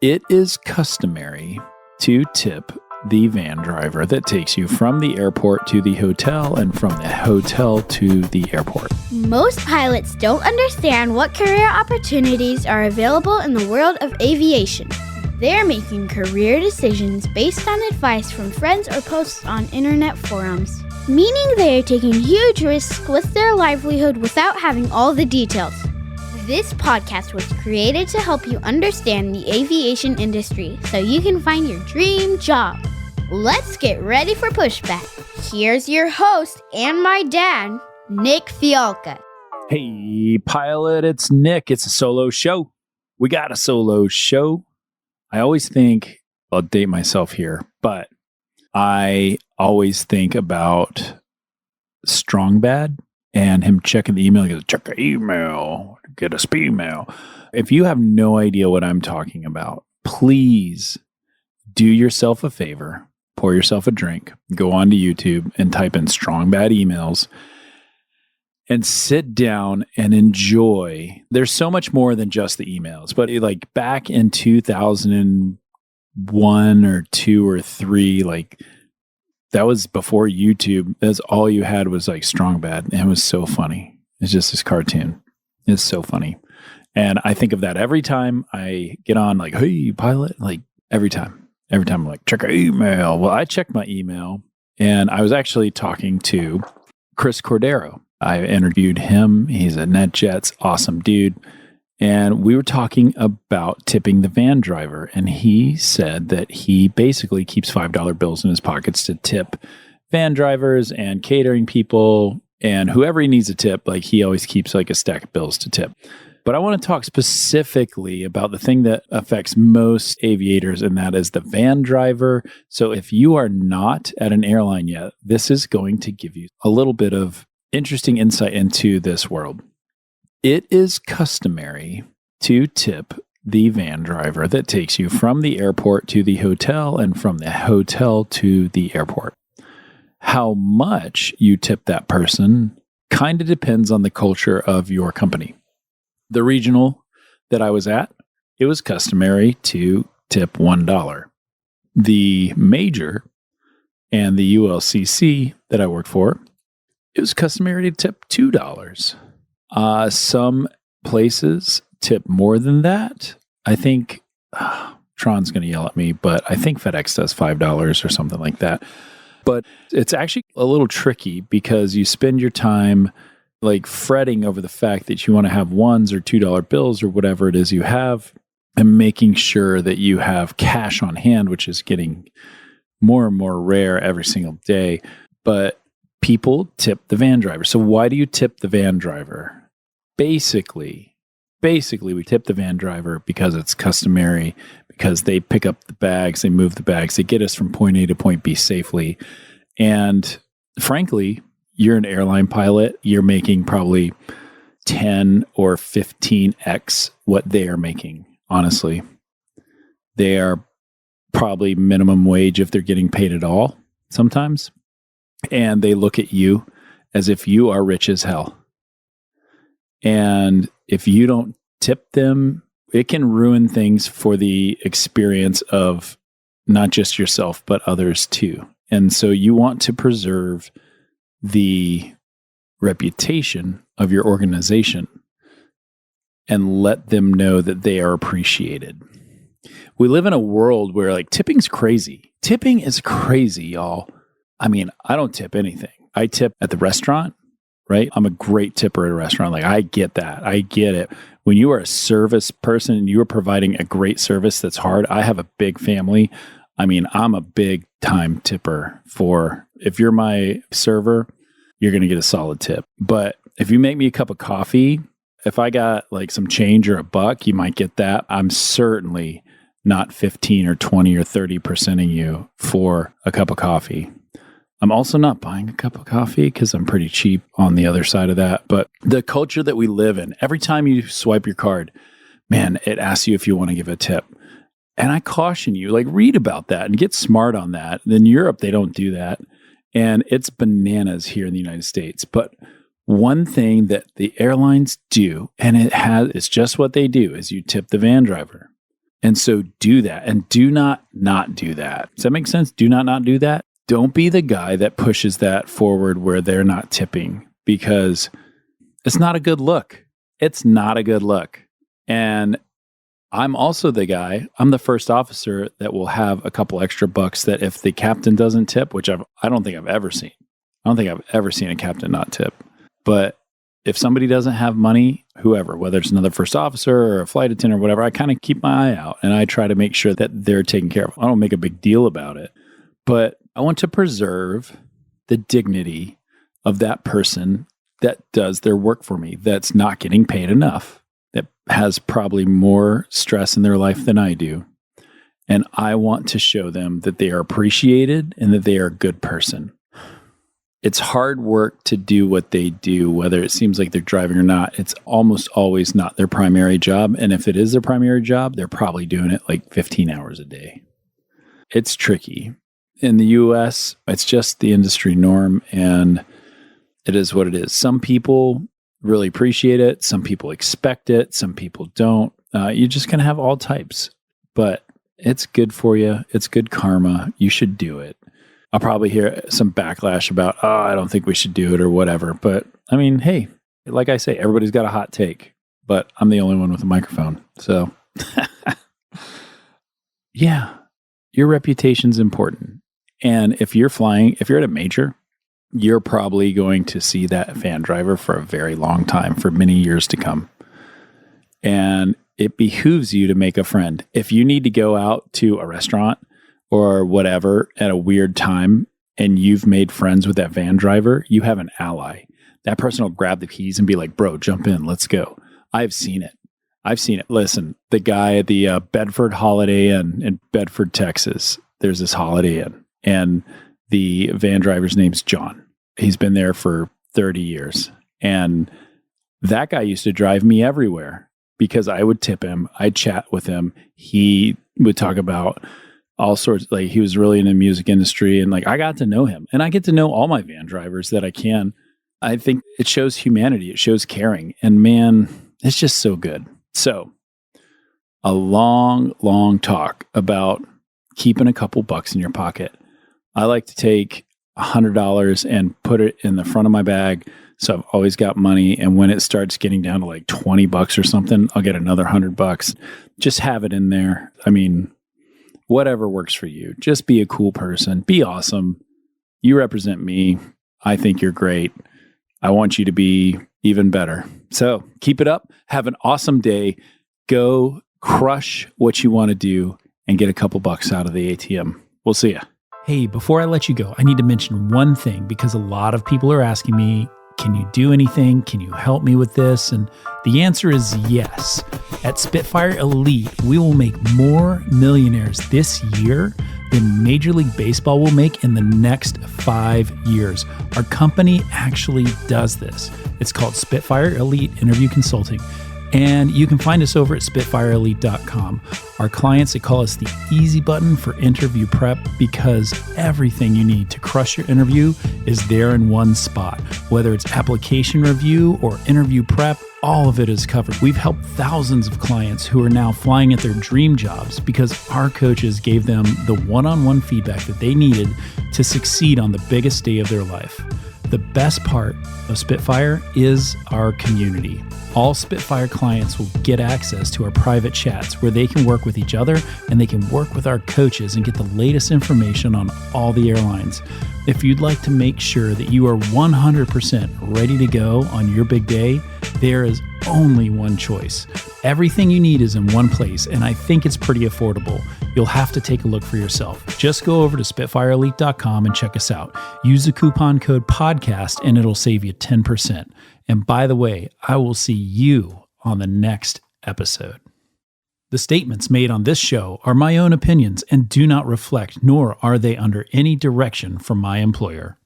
It is customary to tip the van driver that takes you from the airport to the hotel and from the hotel to the airport. Most pilots don't understand what career opportunities are available in the world of aviation. They're making career decisions based on advice from friends or posts on internet forums, meaning they are taking huge risks with their livelihood without having all the details. This podcast was created to help you understand the aviation industry so you can find your dream job. Let's get ready for Pushback. Here's your host and my dad, Nick Fialka. Hey, pilot, it's Nick. It's a solo show. We got a solo show. I always think, I'll date myself here, but I always think about Strong Bad and him checking the email. He goes, check the email, get a speed mail. If you have no idea what I'm talking about, please do yourself a favor, pour yourself a drink, go onto YouTube and type in Strong Bad emails and sit down and enjoy. There's so much more than just the emails, but like back in 2001 or 2 or 3, like that was before YouTube. That's all you had was like Strong Bad. And it was so funny. It's just this cartoon. It's so funny. And I think of that every time I get on, like, hey, pilot, like every time I'm like, check our email. Well, I checked my email and I was actually talking to Chris Cordero. I interviewed him. He's a NetJets awesome dude. And we were talking about tipping the van driver. And he said that he basically keeps $5 bills in his pockets to tip van drivers and catering people. And whoever he needs a tip, like he always keeps like a stack of bills to tip. But I want to talk specifically about the thing that affects most aviators, and that is the van driver. So if you are not at an airline yet, this is going to give you a little bit of interesting insight into this world. It is customary to tip the van driver that takes you from the airport to the hotel and from the hotel to the airport. How much you tip that person kind of depends on the culture of your company. The regional that I was at, it was customary to tip $1. The major and the ULCC that I worked for, it was customary to tip $2. Some places tip more than that. I think Tron's going to yell at me, but I think FedEx does $5 or something like that. But it's actually a little tricky because you spend your time like fretting over the fact that you want to have $1 or $2 bills or whatever it is you have, and making sure that you have cash on hand, which is getting more and more rare every single day. But people tip the van driver. So why do you tip the van driver? Basically, we tip the van driver because it's customary, because they pick up the bags, they move the bags, they get us from point A to point B safely. And frankly, you're an airline pilot, you're making probably 10 or 15x what they are making, honestly. They are probably minimum wage if they're getting paid at all sometimes. And they look at you as if you are rich as hell. And if you don't tip them, it can ruin things for the experience of not just yourself, but others too. And so you want to preserve the reputation of your organization and let them know that they are appreciated. We live in a world where like tipping's crazy. Tipping is crazy, y'all. I mean, I don't tip anything. I tip at the restaurant, right? I'm a great tipper at a restaurant. Like I get that. I get it. When you are a service person and you are providing a great service that's hard, I have a big family. I mean, I'm a big time tipper if you're my server, you're going to get a solid tip. But if you make me a cup of coffee, if I got like some change or a buck, you might get that. I'm certainly not 15 or 20 or 30%ing you for a cup of coffee. I'm also not buying a cup of coffee because I'm pretty cheap on the other side of that. But the culture that we live in, every time you swipe your card, man, it asks you if you want to give a tip. And I caution you, like read about that and get smart on that. In Europe, they don't do that. And it's bananas here in the United States. But one thing that the airlines do, and it's just what they do, is you tip the van driver. And so do that, and do not do that. Does that make sense? Do not do that. Don't be the guy that pushes that forward where they're not tipping, because it's not a good look. It's not a good look. And I'm also the guy, I'm the first officer that will have a couple extra bucks that if the captain doesn't tip, which I don't think I've ever seen. I don't think I've ever seen a captain not tip. But if somebody doesn't have money, whoever, whether it's another first officer or a flight attendant or whatever, I kind of keep my eye out and I try to make sure that they're taken care of. I don't make a big deal about it, but I want to preserve the dignity of that person that does their work for me, that's not getting paid enough, that has probably more stress in their life than I do. And I want to show them that they are appreciated and that they are a good person. It's hard work to do what they do, whether it seems like they're driving or not. It's almost always not their primary job. And if it is their primary job, they're probably doing it like 15 hours a day. It's tricky. In the US, it's just the industry norm, and it is what it is. Some people really appreciate it. Some people expect it. Some people don't. You're just going to have all types, but it's good for you. It's good karma. You should do it. I'll probably hear some backlash about, I don't think we should do it or whatever. But I mean, hey, like I say, everybody's got a hot take, but I'm the only one with a microphone. So yeah, your reputation's important. And if you're at a major, you're probably going to see that van driver for a very long time, for many years to come. And it behooves you to make a friend. If you need to go out to a restaurant or whatever at a weird time and you've made friends with that van driver, you have an ally. That person will grab the keys and be like, bro, jump in, let's go. I've seen it. Listen, the guy at the Bedford Holiday Inn in Bedford, Texas, there's this Holiday Inn, and the van driver's name's John. He's been there for 30 years. And that guy used to drive me everywhere because I would tip him. I'd chat with him. He would talk about all sorts, like he was really in the music industry, and like I got to know him, and I get to know all my van drivers that I can. I think it shows humanity. It shows caring, and man, it's just so good. So a long talk about keeping a couple bucks in your pocket. I like to take $100 and put it in the front of my bag. So I've always got money. And when it starts getting down to like 20 bucks or something, I'll get another $100. Just have it in there. I mean, whatever works for you. Just be a cool person. Be awesome. You represent me. I think you're great. I want you to be even better. So keep it up. Have an awesome day. Go crush what you want to do and get a couple bucks out of the ATM. We'll see ya. Hey, before I let you go, I need to mention one thing, because a lot of people are asking me, can you do anything? Can you help me with this? And the answer is yes. At Spitfire Elite, we will make more millionaires this year than Major League Baseball will make in the next 5 years. Our company actually does this. It's called Spitfire Elite Interview Consulting. And you can find us over at SpitfireElite.com. Our clients, they call us the easy button for interview prep, because everything you need to crush your interview is there in one spot. Whether it's application review or interview prep, all of it is covered. We've helped thousands of clients who are now flying at their dream jobs because our coaches gave them the one-on-one feedback that they needed to succeed on the biggest day of their life. The best part of Spitfire is our community. All Spitfire clients will get access to our private chats where they can work with each other and they can work with our coaches and get the latest information on all the airlines. If you'd like to make sure that you are 100% ready to go on your big day, there is only one choice. Everything you need is in one place, and I think it's pretty affordable. You'll have to take a look for yourself. Just go over to SpitfireElite.com and check us out. Use the coupon code PODCAST and it'll save you 10%. And by the way, I will see you on the next episode. The statements made on this show are my own opinions and do not reflect, nor are they under any direction from my employer.